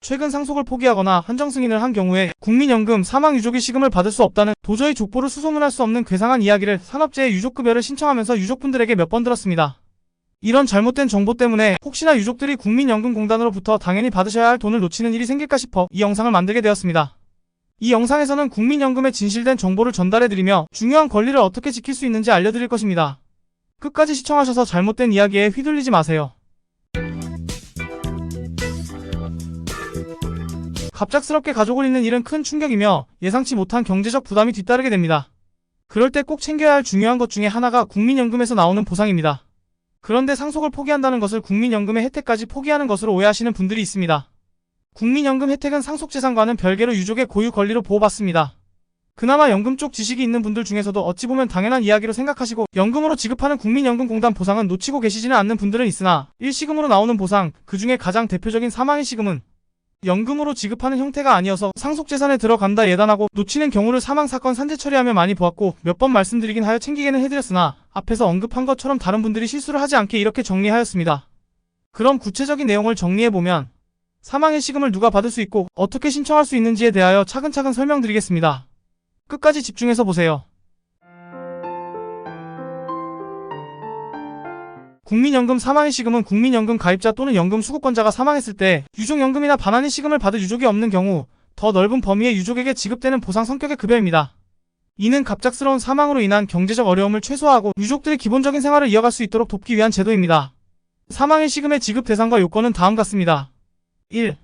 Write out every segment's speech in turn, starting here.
최근 상속을 포기하거나 한정 승인을 한 경우에 국민연금 사망 유족이 시금을 받을 수 없다는 도저히 족보를 수소문할 수 없는 괴상한 이야기를 산업재해 유족급여를 신청하면서 유족분들에게 몇 번 들었습니다. 이런 잘못된 정보 때문에 혹시나 유족들이 국민연금공단으로부터 당연히 받으셔야 할 돈을 놓치는 일이 생길까 싶어 이 영상을 만들게 되었습니다. 이 영상에서는 국민연금에 진실된 정보를 전달해드리며 중요한 권리를 어떻게 지킬 수 있는지 알려드릴 것입니다. 끝까지 시청하셔서 잘못된 이야기에 휘둘리지 마세요. 갑작스럽게 가족을 잃는 일은 큰 충격이며 예상치 못한 경제적 부담이 뒤따르게 됩니다. 그럴 때 꼭 챙겨야 할 중요한 것 중에 하나가 국민연금에서 나오는 보상입니다. 그런데 상속을 포기한다는 것을 국민연금의 혜택까지 포기하는 것으로 오해하시는 분들이 있습니다. 국민연금 혜택은 상속재산과는 별개로 유족의 고유 권리로 보호받습니다. 그나마 연금 쪽 지식이 있는 분들 중에서도 어찌 보면 당연한 이야기로 생각하시고 연금으로 지급하는 국민연금공단 보상은 놓치고 계시지는 않는 분들은 있으나 일시금으로 나오는 보상, 그 중에 가장 대표적인 사망의 시금은 연금으로 지급하는 형태가 아니어서 상속재산에 들어간다 예단하고 놓치는 경우를 사망사건 산재 처리하며 많이 보았고 몇 번 말씀드리긴 하여 챙기게는 해드렸으나 앞에서 언급한 것처럼 다른 분들이 실수를 하지 않게 이렇게 정리하였습니다. 그럼 구체적인 내용을 정리해보면 사망의 시금을 누가 받을 수 있고 어떻게 신청할 수 있는지에 대하여 차근차근 설명드리겠습니다. 끝까지 집중해서 보세요. 국민연금 사망의 시금은 국민연금 가입자 또는 연금 수급권자가 사망했을 때 유족연금이나 반환의 시금을 받을 유족이 없는 경우 더 넓은 범위의 유족에게 지급되는 보상 성격의 급여입니다. 이는 갑작스러운 사망으로 인한 경제적 어려움을 최소화하고 유족들이 기본적인 생활을 이어갈 수 있도록 돕기 위한 제도입니다. 사망의 시금의 지급 대상과 요건은 다음 같습니다. 1.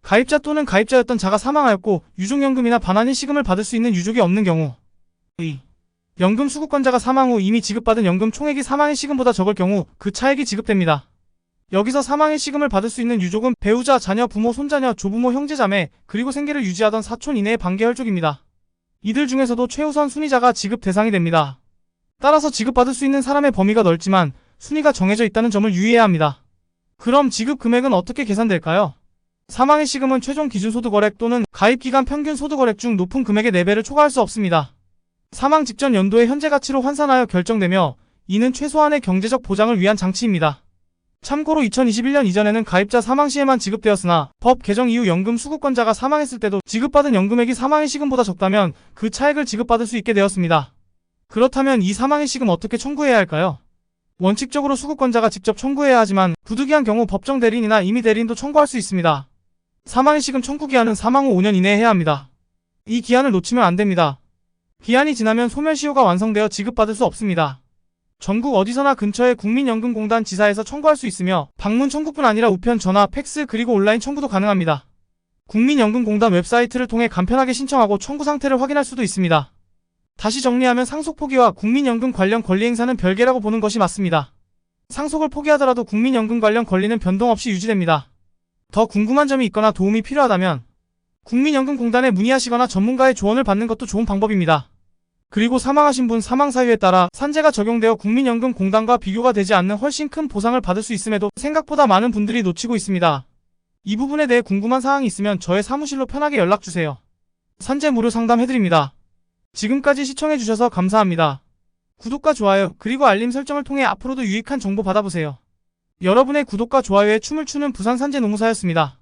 가입자 또는 가입자였던 자가 사망하였고 유족연금이나 반환의 시금을 받을 수 있는 유족이 없는 경우. 2. 연금 수급권자가 사망 후 이미 지급받은 연금 총액이 사망의 시금보다 적을 경우 그 차액이 지급됩니다. 여기서 사망의 시금을 받을 수 있는 유족은 배우자, 자녀, 부모, 손자녀, 조부모, 형제자매, 그리고 생계를 유지하던 사촌 이내의 반계혈족입니다. 이들 중에서도 최우선 순위자가 지급 대상이 됩니다. 따라서 지급받을 수 있는 사람의 범위가 넓지만 순위가 정해져 있다는 점을 유의해야 합니다. 그럼 지급 금액은 어떻게 계산될까요? 사망의 시금은 최종 기준소득월액 또는 가입기간 평균소득월액 중 높은 금액의 4배를 초과할 수 없습니다. 사망 직전 연도의 현재 가치로 환산하여 결정되며 이는 최소한의 경제적 보장을 위한 장치입니다. 참고로 2021년 이전에는 가입자 사망 시에만 지급되었으나 법 개정 이후 연금 수급권자가 사망했을 때도 지급받은 연금액이 사망의 시금보다 적다면 그 차액을 지급받을 수 있게 되었습니다. 그렇다면 이 사망의 시금 어떻게 청구해야 할까요? 원칙적으로 수급권자가 직접 청구해야 하지만 부득이한 경우 법정 대리인이나 임의 대리인도 청구할 수 있습니다. 사망의 시금 청구 기한은 사망 후 5년 이내에 해야 합니다. 이 기한을 놓치면 안 됩니다. 기한이 지나면 소멸시효가 완성되어 지급받을 수 없습니다. 전국 어디서나 근처의 국민연금공단 지사에서 청구할 수 있으며 방문 청구뿐 아니라 우편, 전화, 팩스 그리고 온라인 청구도 가능합니다. 국민연금공단 웹사이트를 통해 간편하게 신청하고 청구 상태를 확인할 수도 있습니다. 다시 정리하면 상속 포기와 국민연금 관련 권리 행사는 별개라고 보는 것이 맞습니다. 상속을 포기하더라도 국민연금 관련 권리는 변동 없이 유지됩니다. 더 궁금한 점이 있거나 도움이 필요하다면 국민연금공단에 문의하시거나 전문가의 조언을 받는 것도 좋은 방법입니다. 그리고 사망하신 분 사망 사유에 따라 산재가 적용되어 국민연금공단과 비교가 되지 않는 훨씬 큰 보상을 받을 수 있음에도 생각보다 많은 분들이 놓치고 있습니다. 이 부분에 대해 궁금한 사항이 있으면 저의 사무실로 편하게 연락주세요. 산재 무료 상담 해드립니다. 지금까지 시청해주셔서 감사합니다. 구독과 좋아요 그리고 알림 설정을 통해 앞으로도 유익한 정보 받아보세요. 여러분의 구독과 좋아요에 춤을 추는 부산 산재노무사였습니다.